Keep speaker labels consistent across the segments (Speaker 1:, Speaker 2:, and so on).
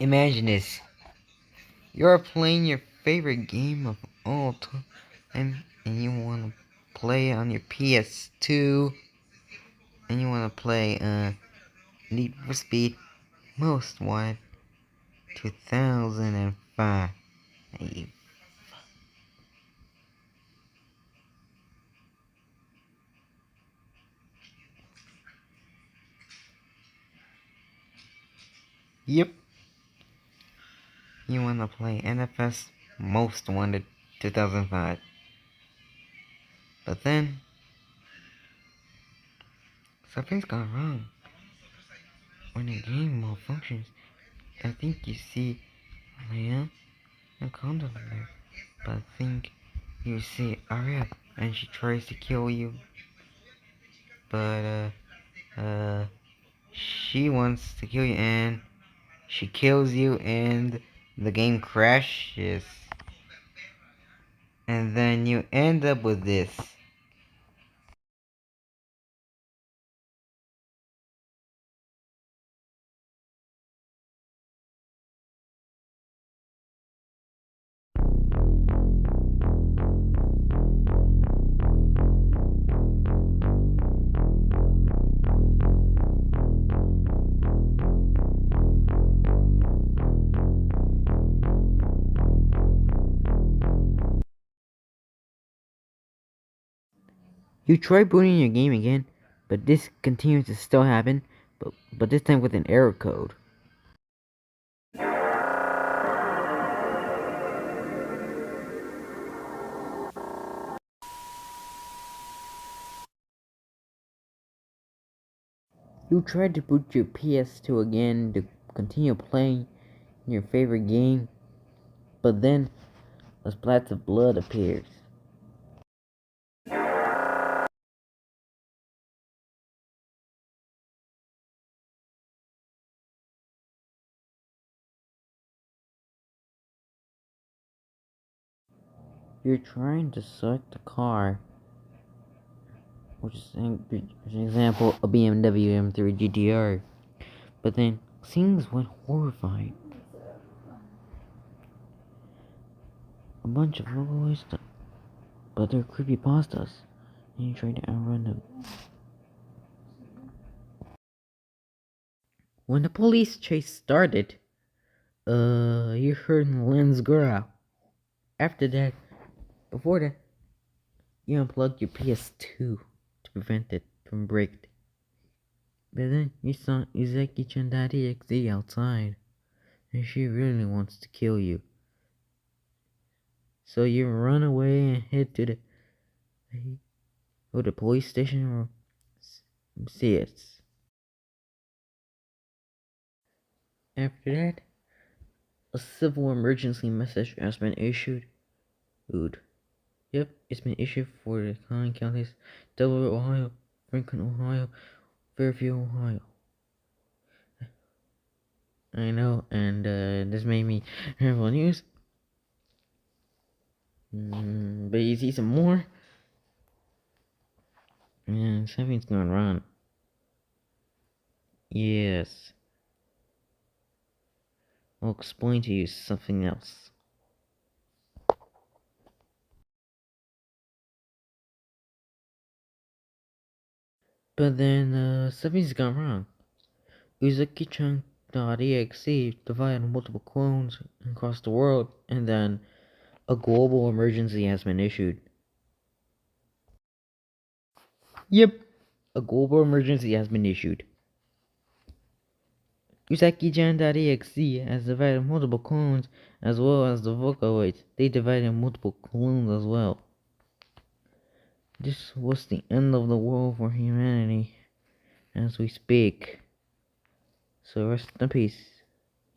Speaker 1: Imagine this. You're playing your favorite game of all time and you want to play on your PS2 and you want to play Need for Speed Most Wanted 2005. Yep. You want to play NFS Most Wanted 2005. But then something's gone wrong. When the game malfunctions, I think you see Leah and Condom there. But I think you see Arya and she tries to kill you. But she wants to kill you and she kills you and the game crashes. And then you end up with this. You try booting your game again, but this continues to still happen, but this time with an error code. You tried to boot your PS2 again to continue playing your favorite game, but then a splash of blood appears. You're trying to select the car, which is an example a BMW M3 GTR, but then things went horrifying. A bunch of locals, but they're creepypastas, and you try to outrun them. When the police chase started, you heard Lynn's growl. After that, before that, you unplugged your PS2 to prevent it from breaking. But then you saw Uzaki-chan.exe outside, and she really wants to kill you. So you run away and head to the police station or see it. After that, a civil emergency message has been issued. Yep, it's been issued for the Collin counties, Delaware, Ohio, Franklin, Ohio, Fairfield, Ohio. I know, and this made me terrible news. But you see some more, and something's going wrong. Yes. I'll explain to you something else. But then, something's gone wrong. Uzaki-chan.exe divided multiple clones across the world, and then a global emergency has been issued. Yep, a global emergency has been issued. Uzaki-chan.exe has divided multiple clones, as well as the Vocaloids. They divided multiple clones as well. This was the end of the world for humanity as we speak. So rest in peace,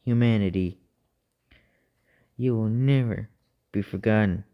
Speaker 1: humanity. You will never be forgotten.